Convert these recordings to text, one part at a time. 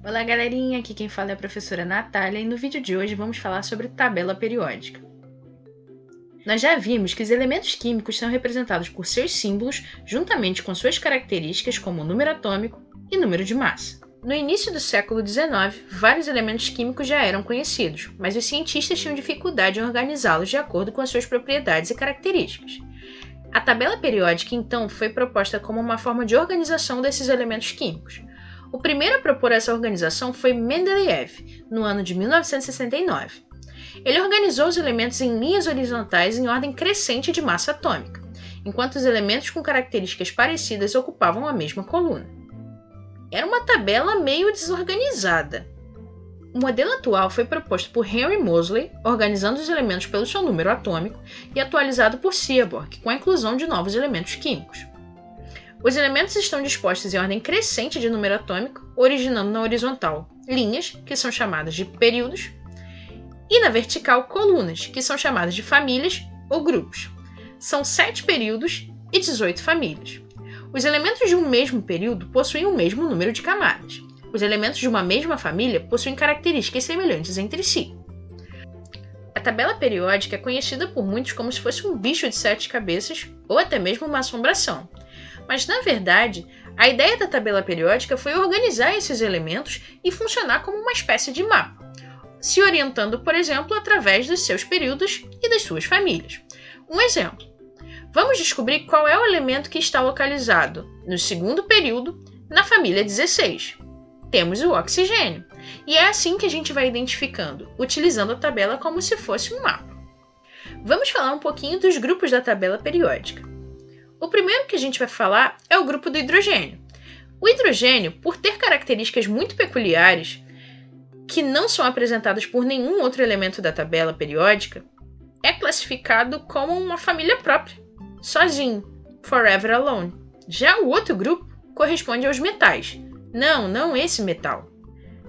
Olá galerinha, aqui quem fala é a professora Natália e no vídeo de hoje vamos falar sobre tabela periódica. Nós já vimos que os elementos químicos são representados por seus símbolos juntamente com suas características como número atômico e número de massa. No início do século XIX, vários elementos químicos já eram conhecidos, mas os cientistas tinham dificuldade em organizá-los de acordo com as suas propriedades e características. A tabela periódica, então, foi proposta como uma forma de organização desses elementos químicos. O primeiro a propor essa organização foi Mendeleev, no ano de 1969. Ele organizou os elementos em linhas horizontais em ordem crescente de massa atômica, enquanto os elementos com características parecidas ocupavam a mesma coluna. Era uma tabela meio desorganizada. O modelo atual foi proposto por Henry Moseley, organizando os elementos pelo seu número atômico, e atualizado por Seaborg, com a inclusão de novos elementos químicos. Os elementos estão dispostos em ordem crescente de número atômico, originando na horizontal linhas, que são chamadas de períodos, e na vertical colunas, que são chamadas de famílias ou grupos. São 7 períodos e 18 famílias. Os elementos de um mesmo período possuem o mesmo número de camadas. Os elementos de uma mesma família possuem características semelhantes entre si. A tabela periódica é conhecida por muitos como se fosse um bicho de 7 cabeças ou até mesmo uma assombração. Mas, na verdade, a ideia da tabela periódica foi organizar esses elementos e funcionar como uma espécie de mapa, se orientando, por exemplo, através dos seus períodos e das suas famílias. Um exemplo. Vamos descobrir qual é o elemento que está localizado no segundo período na família 16. Temos o oxigênio, e é assim que a gente vai identificando, utilizando a tabela como se fosse um mapa. Vamos falar um pouquinho dos grupos da tabela periódica. O primeiro que a gente vai falar é o grupo do hidrogênio. O hidrogênio, por ter características muito peculiares, que não são apresentadas por nenhum outro elemento da tabela periódica, é classificado como uma família própria, sozinho, forever alone. Já o outro grupo corresponde aos metais. Não esse metal.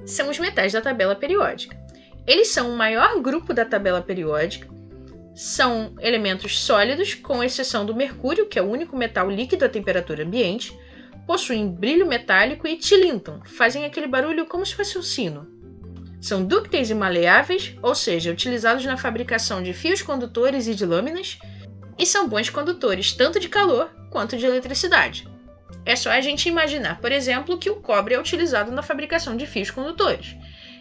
São os metais da tabela periódica. Eles são o maior grupo da tabela periódica. São elementos sólidos, com exceção do mercúrio, que é o único metal líquido à temperatura ambiente, possuem brilho metálico e tilintam, fazem aquele barulho como se fosse um sino. São dúcteis e maleáveis, ou seja, utilizados na fabricação de fios condutores e de lâminas, e são bons condutores tanto de calor quanto de eletricidade. É só a gente imaginar, por exemplo, que o cobre é utilizado na fabricação de fios condutores.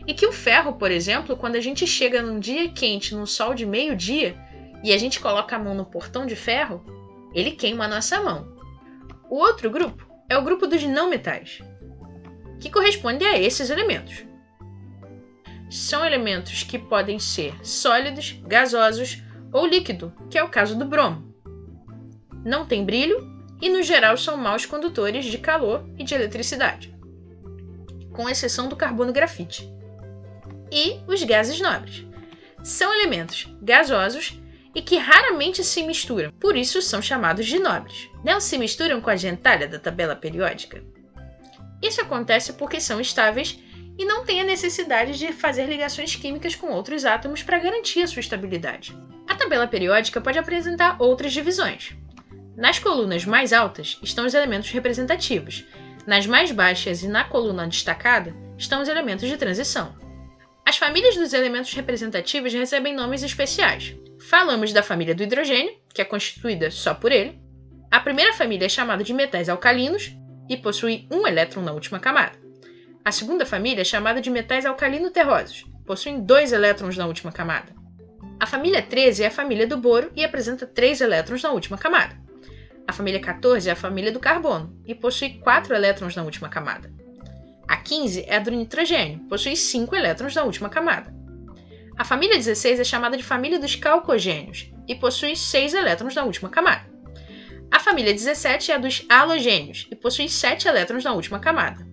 E que o ferro, por exemplo, quando a gente chega num dia quente, num sol de meio-dia, e a gente coloca a mão no portão de ferro, ele queima a nossa mão. O outro grupo é o grupo dos não metais, que corresponde a esses elementos. São elementos que podem ser sólidos, gasosos ou líquido, que é o caso do bromo. Não tem brilho e, no geral, são maus condutores de calor e de eletricidade, com exceção do carbono-grafite. E os gases nobres. São elementos gasosos e que raramente se misturam, por isso são chamados de nobres. Não se misturam com a gentalha da tabela periódica. Isso acontece porque são estáveis e não têm a necessidade de fazer ligações químicas com outros átomos para garantir a sua estabilidade. A tabela periódica pode apresentar outras divisões. Nas colunas mais altas estão os elementos representativos. Nas mais baixas e na coluna destacada estão os elementos de transição. As famílias dos elementos representativos recebem nomes especiais. Falamos da família do hidrogênio, que é constituída só por ele. A primeira família é chamada de metais alcalinos e possui um elétron na última camada. A segunda família é chamada de metais alcalino-terrosos, possuem 2 elétrons na última camada. A família 13 é a família do boro e apresenta 3 elétrons na última camada. A família 14 é a família do carbono e possui 4 elétrons na última camada. A 15 é a do nitrogênio, possui 5 elétrons na última camada. A família 16 é chamada de família dos calcogênios e possui 6 elétrons na última camada. A família 17 é a dos halogênios e possui 7 elétrons na última camada.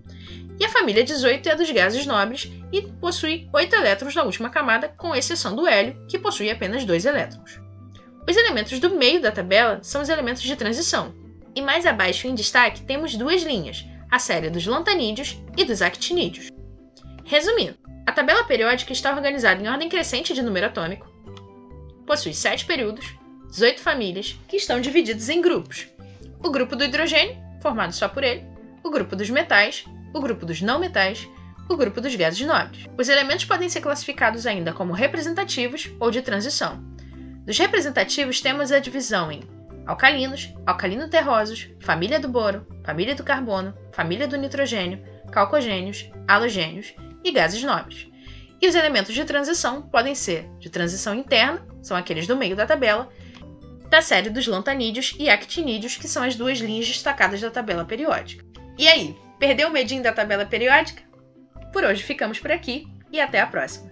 E a família 18 é a dos gases nobres e possui 8 elétrons na última camada, com exceção do hélio, que possui apenas 2 elétrons. Os elementos do meio da tabela são os elementos de transição. E mais abaixo em destaque temos 2 linhas, a série dos lantanídeos e dos actinídeos. Resumindo, a tabela periódica está organizada em ordem crescente de número atômico, possui 7 períodos, 18 famílias, que estão divididos em grupos. O grupo do hidrogênio, formado só por ele, o grupo dos metais, o grupo dos não metais, o grupo dos gases nobres. Os elementos podem ser classificados ainda como representativos ou de transição. Dos representativos temos a divisão em alcalinos, alcalino-terrosos, família do boro, família do carbono, família do nitrogênio, calcogênios, halogênios e gases nobres. E os elementos de transição podem ser de transição interna, são aqueles do meio da tabela, da série dos lantanídeos e actinídeos, que são as duas linhas destacadas da tabela periódica. E aí, perdeu o medinho da tabela periódica? Por hoje ficamos por aqui e até a próxima!